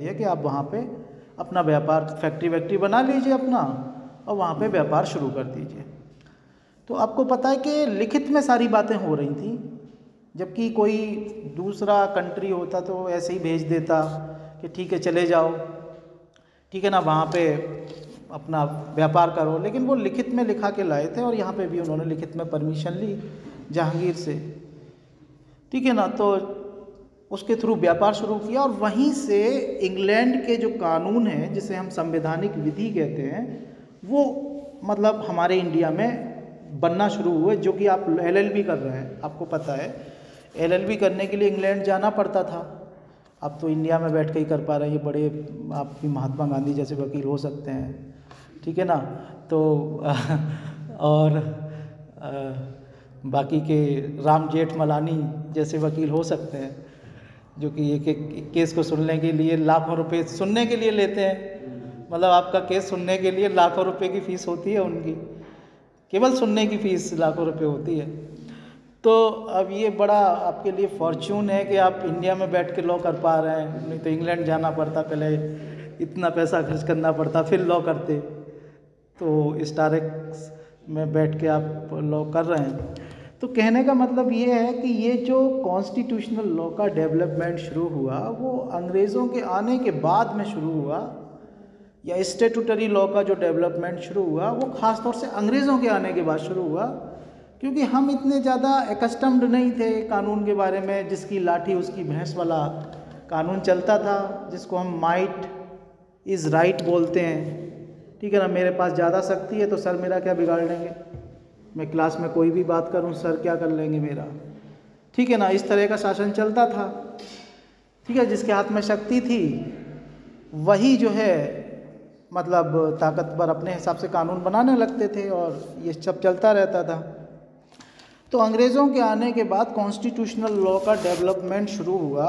देती है कि आप वहाँ पे अपना व्यापार, फैक्ट्री वैक्ट्री बना लीजिए अपना और वहाँ पे व्यापार शुरू कर दीजिए। तो आपको पता है कि लिखित में सारी बातें हो रही थी, जबकि कोई दूसरा कंट्री होता तो ऐसे ही भेज देता कि ठीक है चले जाओ, ठीक है ना, वहाँ पे अपना व्यापार करो। लेकिन वो लिखित में लिखा के लाए थे और यहाँ पे भी उन्होंने लिखित में परमिशन ली जहांगीर से, ठीक है ना। तो उसके थ्रू व्यापार शुरू किया और वहीं से इंग्लैंड के जो कानून हैं, जिसे हम संवैधानिक विधि कहते हैं, वो मतलब हमारे इंडिया में बनना शुरू हुए। जो कि आप LLB कर रहे हैं, आपको पता है LLB करने के लिए इंग्लैंड जाना पड़ता था। अब तो इंडिया में बैठ के ही कर पा रहे हैं, ये बड़े आप भी महात्मा गांधी जैसे वकील हो सकते हैं, ठीक है ना। तो और बाकी के राम जेठमलानी जैसे वकील हो सकते हैं, जो कि एक एक केस को सुनने के लिए लाखों रुपए सुनने के लिए लेते हैं। मतलब आपका केस सुनने के लिए लाखों रुपए की फ़ीस होती है उनकी, केवल सुनने की फ़ीस लाखों रुपए होती है। तो अब ये बड़ा आपके लिए फॉर्च्यून है कि आप इंडिया में बैठ के लॉ कर पा रहे हैं, नहीं तो इंग्लैंड जाना पड़ता, पहले इतना पैसा खर्च करना पड़ता फिर लॉ करते। तो स्टारक्स में बैठ के आप लॉ कर रहे हैं। तो कहने का मतलब ये है कि ये जो कॉन्स्टिट्यूशनल लॉ का डेवलपमेंट शुरू हुआ वो अंग्रेज़ों के आने के बाद में शुरू हुआ, या स्टेटूटरी लॉ का जो डेवलपमेंट शुरू हुआ वो ख़ास तौर से अंग्रेज़ों के आने के बाद शुरू हुआ, क्योंकि हम इतने ज़्यादा एकस्टम्ड नहीं थे कानून के बारे में। जिसकी लाठी उसकी भैंस वाला कानून चलता था, जिसको हम माइट इज़ राइट बोलते हैं, ठीक है ना। मेरे पास ज़्यादा शक्ति है तो सर मेरा क्या बिगाड़ लेंगे, मैं क्लास में कोई भी बात करूं सर क्या कर लेंगे मेरा, ठीक है ना। इस तरह का शासन चलता था, ठीक है। जिसके हाथ में शक्ति थी वही जो है मतलब ताकतवर अपने हिसाब से कानून बनाने लगते थे और ये सब चलता रहता था। तो अंग्रेज़ों के आने के बाद कॉन्स्टिट्यूशनल लॉ का डेवलपमेंट शुरू हुआ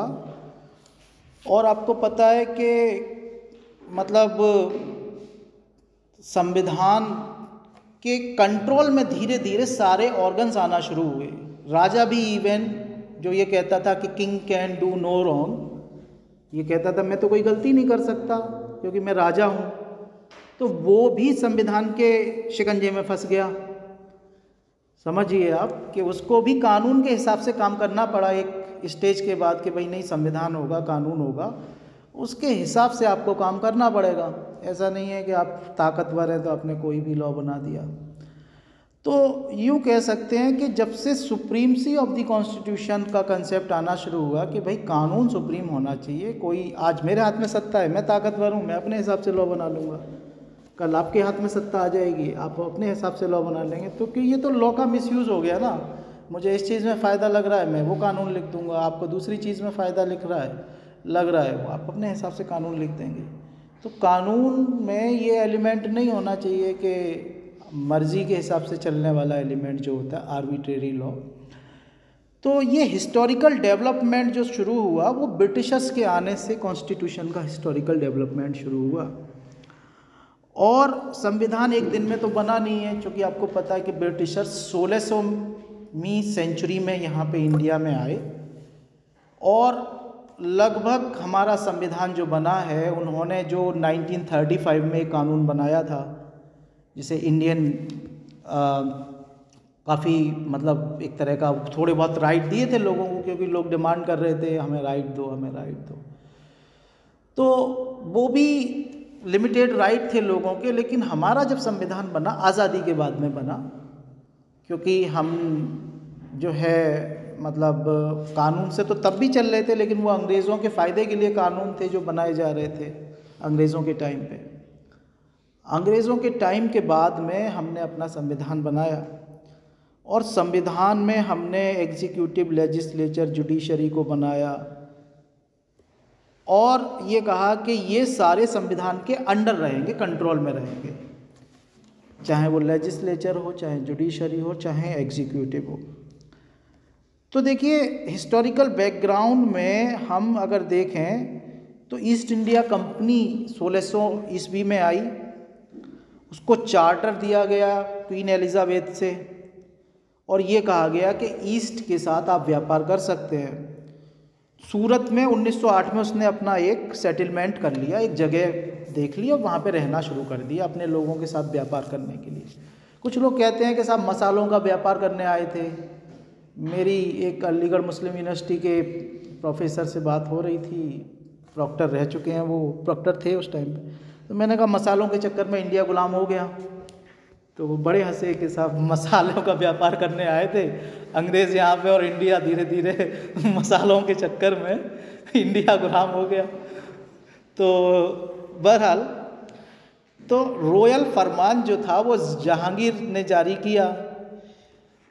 और आपको पता है कि मतलब संविधान के कंट्रोल में धीरे धीरे सारे ऑर्गन्स आना शुरू हुए। राजा भी इवन जो ये कहता था कि king can do no wrong, ये कहता था मैं तो कोई गलती नहीं कर सकता क्योंकि मैं राजा हूँ, तो वो भी संविधान के शिकंजे में फंस गया। समझिए आप कि उसको भी कानून के हिसाब से काम करना पड़ा एक स्टेज के बाद कि भाई नहीं संविधान होगा, कानून होगा, उसके हिसाब से आपको काम करना पड़ेगा। ऐसा नहीं है कि आप ताकतवर हैं तो आपने कोई भी लॉ बना दिया। तो यूँ कह सकते हैं कि जब से सुप्रीमसी ऑफ द कॉन्स्टिट्यूशन का कंसेप्ट आना शुरू हुआ कि भाई कानून सुप्रीम होना चाहिए, कोई आज मेरे हाथ में सत्ता है, मैं ताकतवर हूँ, मैं अपने हिसाब से लॉ बना लूँगा, कल आपके हाथ में सत्ता आ जाएगी, आप अपने हिसाब से लॉ बना लेंगे। तो कि ये तो लॉ का मिसयूज़ हो गया ना, मुझे इस चीज़ में फ़ायदा लग रहा है मैं वो कानून लिख दूँगा, आपको दूसरी चीज़ में फ़ायदा लग रहा है वो आप अपने हिसाब से कानून लिख देंगे। तो कानून में ये एलिमेंट नहीं होना चाहिए कि मर्ज़ी के हिसाब से चलने वाला एलिमेंट जो होता है आर्बिट्रेरी लॉ। तो ये हिस्टोरिकल डेवलपमेंट जो शुरू हुआ वो ब्रिटिशर्स के आने से कॉन्स्टिट्यूशन का हिस्टोरिकल डेवलपमेंट शुरू हुआ। और संविधान एक दिन में तो बना नहीं है, क्योंकि आपको पता है कि ब्रिटिशर्स 1600वीं सेंचुरी में यहाँ पे इंडिया में आए और लगभग हमारा संविधान जो बना है उन्होंने जो 1935 में कानून बनाया था जिसे इंडियन काफ़ी मतलब एक तरह का थोड़े बहुत राइट दिए थे लोगों को, क्योंकि लोग डिमांड कर रहे थे हमें राइट दो, हमें राइट दो। तो वो भी लिमिटेड राइट थे लोगों के। लेकिन हमारा जब संविधान बना आज़ादी के बाद में बना, क्योंकि हम जो है मतलब कानून से तो तब भी चल रहे थे, लेकिन वो अंग्रेज़ों के फ़ायदे के लिए कानून थे जो बनाए जा रहे थे अंग्रेज़ों के टाइम पे। अंग्रेज़ों के टाइम के बाद में हमने अपना संविधान बनाया और संविधान में हमने एग्जीक्यूटिव, लेजिस्लेचर, जुडिशरी को बनाया और ये कहा कि ये सारे संविधान के अंडर रहेंगे, कंट्रोल में रहेंगे, चाहे वो लेजिस्लेचर हो, चाहे जुडिशरी हो, चाहे एग्जीक्यूटिव हो। तो देखिए हिस्टोरिकल बैकग्राउंड में हम अगर देखें तो ईस्ट इंडिया कंपनी 1600 ईस्वी में आई, उसको चार्टर दिया गया क्वीन एलिजाबेथ से और ये कहा गया कि ईस्ट के साथ आप व्यापार कर सकते हैं, सूरत में 1908 में उसने अपना एक सेटलमेंट कर लिया, एक जगह देख ली और वहाँ पे रहना शुरू कर दिया अपने लोगों के साथ व्यापार करने के लिए। कुछ लोग कहते हैं कि साहब मसालों का व्यापार करने आए थे। मेरी एक अलीगढ़ मुस्लिम यूनिवर्सिटी के प्रोफेसर से बात हो रही थी, प्रॉक्टर रह चुके हैं, वो प्रॉक्टर थे उस टाइम पे। तो मैंने कहा मसालों के चक्कर में इंडिया गुलाम हो गया। तो वो बड़े हंसे कि साहब मसालों का व्यापार करने आए थे अंग्रेज़ यहाँ पे, और इंडिया धीरे धीरे मसालों के चक्कर में इंडिया गुलाम हो गया। तो बहरहाल तो रॉयल फरमान जो था वो जहांगीर ने जारी किया,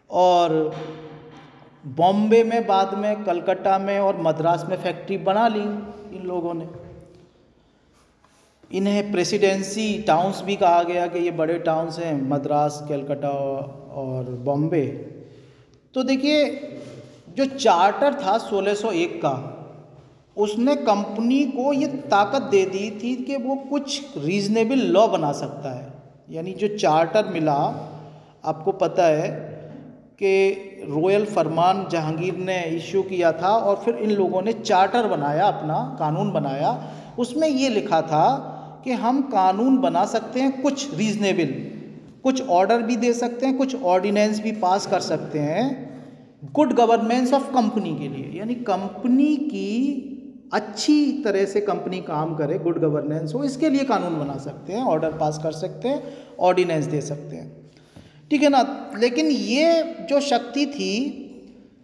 और बॉम्बे में बाद में, कलकत्ता में और मद्रास में फैक्ट्री बना ली इन लोगों ने। इन्हें प्रेसिडेंसी टाउन्स भी कहा गया कि ये बड़े टाउन्स हैं, मद्रास, कलकत्ता और बॉम्बे। तो देखिए, जो चार्टर था 1601 का, उसने कंपनी को ये ताकत दे दी थी कि वो कुछ रीजनेबल लॉ बना सकता है। यानी जो चार्टर मिला, आपको पता है कि रॉयल फरमान जहांगीर ने इशू किया था और फिर इन लोगों ने चार्टर बनाया, अपना कानून बनाया। उसमें ये लिखा था कि हम कानून बना सकते हैं कुछ रीजनेबल, कुछ ऑर्डर भी दे सकते हैं, कुछ ऑर्डिनेंस भी पास कर सकते हैं गुड गवर्नेंस ऑफ कंपनी के लिए। यानी कंपनी की अच्छी तरह से कंपनी काम करे, गुड गवर्नेंस हो, इसके लिए कानून बना सकते हैं, ऑर्डर पास कर सकते हैं, ऑर्डिनेंस दे सकते हैं, ठीक है ना। लेकिन ये जो शक्ति थी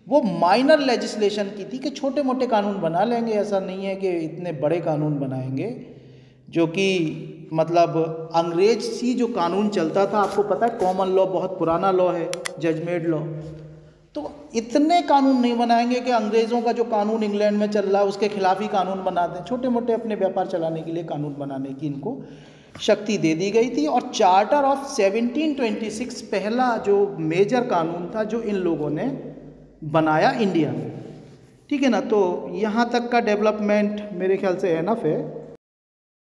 वो माइनर लेजिस्लेशन की थी कि छोटे मोटे कानून बना लेंगे, ऐसा नहीं है कि इतने बड़े कानून बनाएंगे। जो कि मतलब अंग्रेज सी जो कानून चलता था, आपको पता है कॉमन लॉ बहुत पुराना लॉ है, जजमेंट लॉ, तो इतने कानून नहीं बनाएंगे कि अंग्रेज़ों का जो कानून इंग्लैंड में चल रहा है उसके खिलाफ ही कानून बना दें। छोटे मोटे अपने व्यापार चलाने के लिए कानून बनाने की इनको शक्ति दे दी गई थी। और चार्टर ऑफ 1726 पहला जो मेजर कानून था जो इन लोगों ने बनाया इंडिया में, ठीक है ना। तो यहाँ तक का डेवलपमेंट मेरे ख्याल से एनफ है।